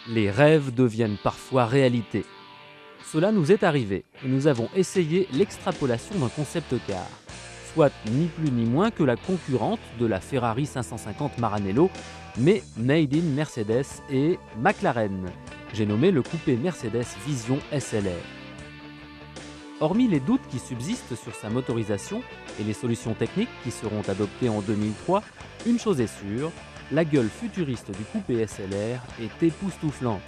Les rêves deviennent parfois réalité. Cela nous est arrivé et nous avons essayé l'extrapolation d'un concept car, soit ni plus ni moins que la concurrente de la Ferrari 550 Maranello, mais made in Mercedes et McLaren. J'ai nommé le coupé Mercedes Vision SLR. Hormis les doutes qui subsistent sur sa motorisation et les solutions techniques qui seront adoptées en 2003, une chose est sûre, la gueule futuriste du coupé SLR est époustouflante.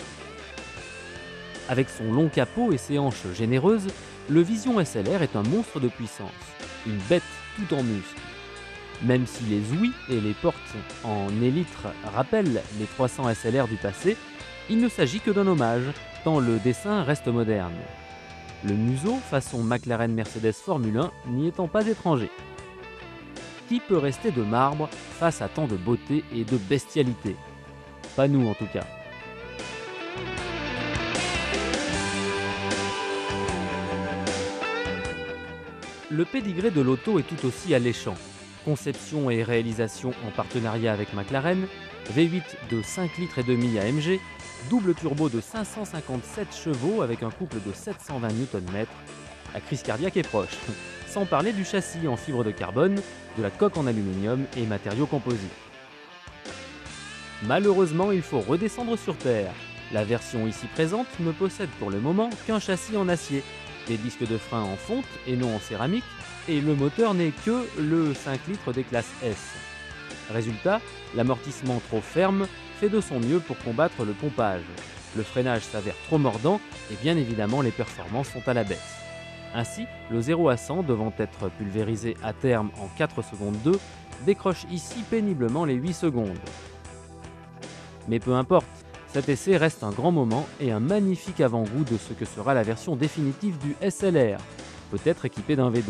Avec son long capot et ses hanches généreuses, le Vision SLR est un monstre de puissance, une bête tout en muscles. Même si les ouïes et les portes en élytre rappellent les 300 SLR du passé, il ne s'agit que d'un hommage, tant le dessin reste moderne. Le museau façon McLaren Mercedes Formule 1 n'y étant pas étranger. Qui peut rester de marbre face à tant de beauté et de bestialité? Pas nous en tout cas. Le pédigré de l'auto est tout aussi alléchant. Conception et réalisation en partenariat avec McLaren, V8 de 5,5 litres AMG, double turbo de 557 chevaux avec un couple de 720 Nm, la crise cardiaque est proche. Sans parler du châssis en fibre de carbone, de la coque en aluminium et matériaux composites. Malheureusement, il faut redescendre sur Terre. La version ici présente ne possède pour le moment qu'un châssis en acier, des disques de frein en fonte et non en céramique, et le moteur n'est que le 5 litres des classes S. Résultat, l'amortissement trop ferme fait de son mieux pour combattre le pompage. Le freinage s'avère trop mordant et bien évidemment les performances sont à la baisse. Ainsi, le 0 à 100 devant être pulvérisé à terme en 4 secondes 2, décroche ici péniblement les 8 secondes. Mais peu importe, cet essai reste un grand moment et un magnifique avant-goût de ce que sera la version définitive du SLR, peut-être équipé d'un V12.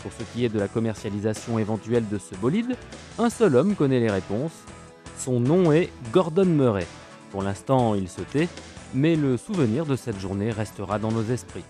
Pour ce qui est de la commercialisation éventuelle de ce bolide, un seul homme connaît les réponses. Son nom est Gordon Murray. Pour l'instant, il se tait, mais le souvenir de cette journée restera dans nos esprits.